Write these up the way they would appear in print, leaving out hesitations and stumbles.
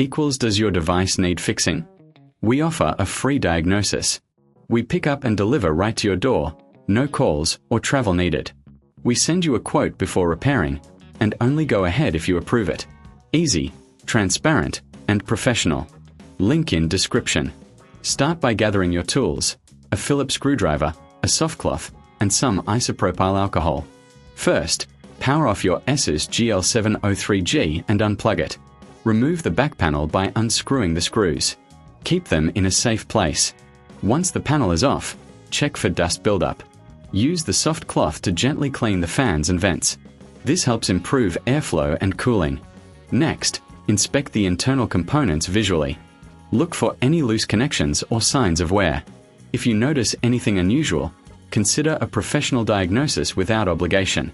equals does your device need fixing? We offer a free diagnosis. We pick up and deliver right to your door, no calls or travel needed. We send you a quote before repairing, and only go ahead if you approve it. Easy, transparent, and professional. Link in description. Start by gathering your tools, a Phillips screwdriver, a soft cloth, and some isopropyl alcohol. First, power off your Asus GL703G and unplug it. Remove the back panel by unscrewing the screws. Keep them in a safe place. Once the panel is off, check for dust buildup. Use the soft cloth to gently clean the fans and vents. This helps improve airflow and cooling. Next, inspect the internal components visually. Look for any loose connections or signs of wear. If you notice anything unusual, consider a professional diagnosis without obligation.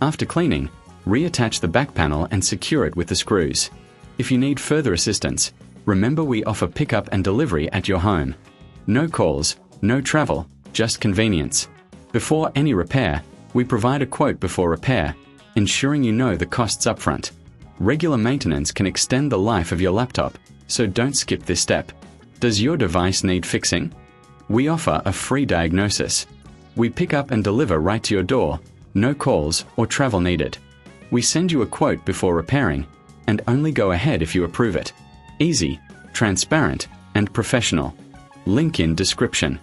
After cleaning, reattach the back panel and secure it with the screws. If you need further assistance, remember we offer pickup and delivery at your home. No calls, no travel, just convenience. Before any repair, we provide a quote before repair, ensuring you know the costs upfront. Regular maintenance can extend the life of your laptop, so don't skip this step. Does your device need fixing? We offer a free diagnosis. We pick up and deliver right to your door, no calls or travel needed. We send you a quote before repairing, and only go ahead if you approve it. Easy, transparent, and professional. Link in description.